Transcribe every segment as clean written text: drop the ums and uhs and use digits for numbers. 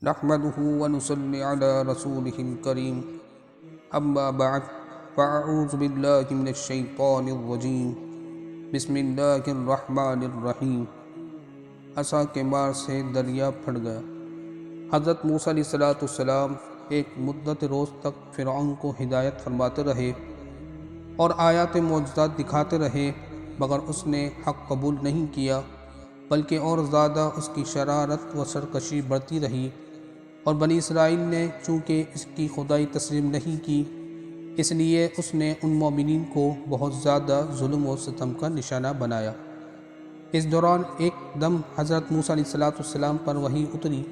نحمده ونصلي على رسوله الكريم اما بعد فاعوذ بالله من الشیطان الرجیم بسم اللہ الرحمن الرحیم۔ عصا کے مار سے دریا پھٹ گیا۔ حضرت موسیٰ علیہ السلام ایک مدت روز تک فرعون کو ہدایت فرماتے رہے اور آیات معجزات دکھاتے رہے، مگر اس نے حق قبول نہیں کیا، بلکہ اور زیادہ اس کی شرارت و سرکشی بڑھتی رہی، اور بنی اسرائیل نے چونکہ اس کی خدائی تسلیم نہیں کی، اس لیے اس نے ان مومنین کو بہت زیادہ ظلم و ستم کا نشانہ بنایا۔ اس دوران ایک دم حضرت موسیٰ علیہ السلام پر وحی اتری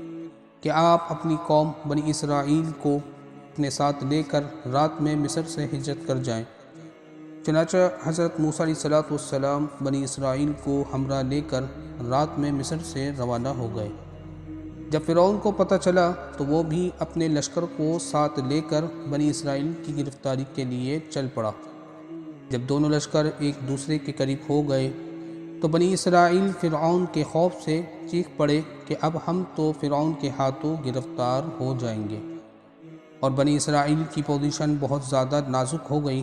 کہ آپ اپنی قوم بنی اسرائیل کو اپنے ساتھ لے کر رات میں مصر سے ہجرت کر جائیں۔ چنانچہ حضرت موسیٰ علیہ السلام بنی اسرائیل کو ہمراہ لے کر رات میں مصر سے روانہ ہو گئے۔ جب فرعون کو پتہ چلا تو وہ بھی اپنے لشکر کو ساتھ لے کر بنی اسرائیل کی گرفتاری کے لیے چل پڑا۔ جب دونوں لشکر ایک دوسرے کے قریب ہو گئے تو بنی اسرائیل فرعون کے خوف سے چیخ پڑے کہ اب ہم تو فرعون کے ہاتھوں گرفتار ہو جائیں گے، اور بنی اسرائیل کی پوزیشن بہت زیادہ نازک ہو گئی،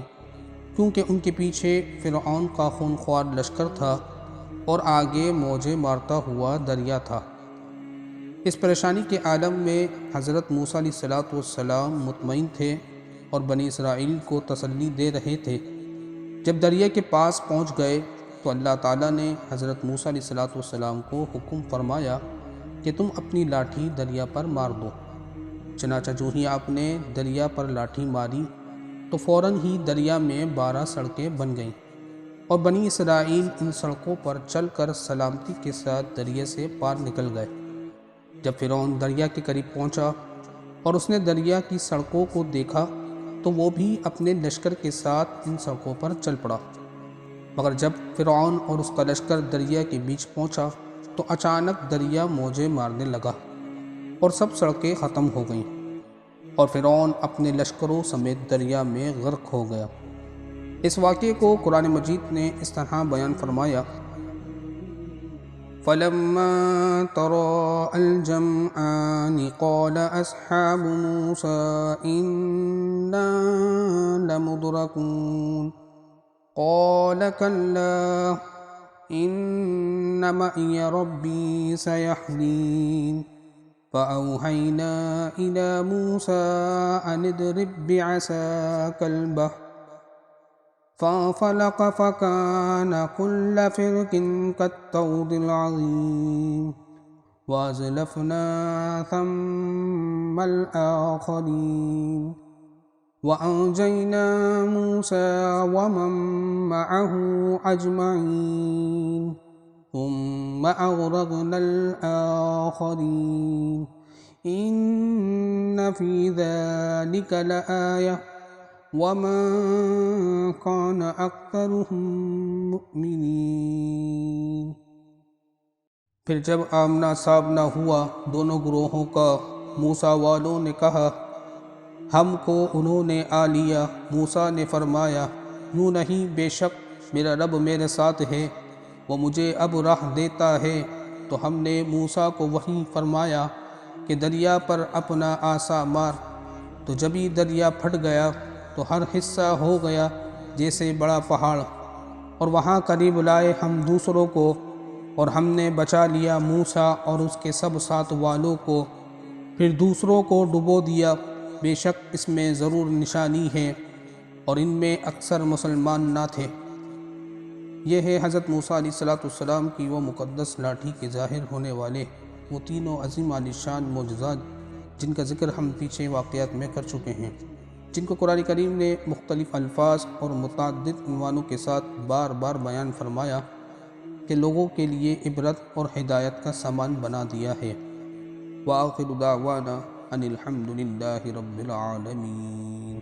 کیونکہ ان کے پیچھے فرعون کا خونخوار لشکر تھا اور آگے موجیں مارتا ہوا دریا تھا۔ اس پریشانی کے عالم میں حضرت موسیٰ علیہ السلام مطمئن تھے اور بنی اسرائیل کو تسلی دے رہے تھے۔ جب دریا کے پاس پہنچ گئے تو اللہ تعالیٰ نے حضرت موسیٰ علیہ السلام کو حکم فرمایا کہ تم اپنی لاٹھی دریا پر مار دو۔ چنانچہ جو ہی آپ نے دریا پر لاٹھی ماری تو فوراً ہی دریا میں 12 سڑکیں بن گئیں، اور بنی اسرائیل ان سڑکوں پر چل کر سلامتی کے ساتھ دریا سے پار نکل گئے۔ جب فرعون دریا کے قریب پہنچا اور اس نے دریا کی سڑکوں کو دیکھا تو وہ بھی اپنے لشکر کے ساتھ ان سڑکوں پر چل پڑا، مگر جب فرعون اور اس کا لشکر دریا کے بیچ پہنچا تو اچانک دریا موجیں مارنے لگا اور سب سڑکیں ختم ہو گئیں، اور فرعون اپنے لشکروں سمیت دریا میں غرق ہو گیا۔ اس واقعے کو قرآن مجید نے اس طرح بیان فرمایا: فَلَمَّا تَرَاءَى الْجَمْعَانِ قَالَ أَصْحَابُ مُوسَىٰ إِنَّا لَمُدْرَكُونَ قَالَ كَلَّا إِنَّ مَعِيَ رَبِّي سَيَهْدِينِ فَأَوْحَيْنَا إِلَىٰ مُوسَىٰ أَنِ اضْرِب بِّعَصَاكَ الْبَحْرَ فانفلق فكان كل فرق كالطود العظيم وأزلفنا ثم الآخرين وأنجينا موسى ومن معه أجمعين ثم أغرقنا الآخرين إن في ذلك لآية وَمَا كَانَ أَكْثَرُهُم مُؤْمِنِينَ۔ پھر جب آمنا سامنا ہوا دونوں گروہوں کا، موسیٰ والوں نے کہا ہم کو انہوں نے آ لیا۔ موسیٰ نے فرمایا یوں نہیں، بے شک میرا رب میرے ساتھ ہے، وہ مجھے اب راہ دیتا ہے۔ تو ہم نے موسیٰ کو وحی فرمایا کہ دریا پر اپنا عصا مار، تو جبھی دریا پھٹ گیا تو ہر حصہ ہو گیا جیسے بڑا پہاڑ، اور وہاں قریب لائے ہم دوسروں کو، اور ہم نے بچا لیا موسیٰ اور اس کے سب ساتھ والوں کو، پھر دوسروں کو ڈبو دیا۔ بے شک اس میں ضرور نشانی ہے، اور ان میں اکثر مسلمان نہ تھے۔ یہ ہے حضرت موسیٰ علیہ السلام کی وہ مقدس لاٹھی کے ظاہر ہونے والے وہ تینوں عظیم عالیشان معجزات جن کا ذکر ہم پیچھے واقعات میں کر چکے ہیں، جن کو قرآن کریم نے مختلف الفاظ اور متعدد عنوانوں کے ساتھ بار بار بیان فرمایا کہ لوگوں کے لیے عبرت اور ہدایت کا سامان بنا دیا ہے۔ وآخر دعوانا ان الحمد للہ رب العالمین۔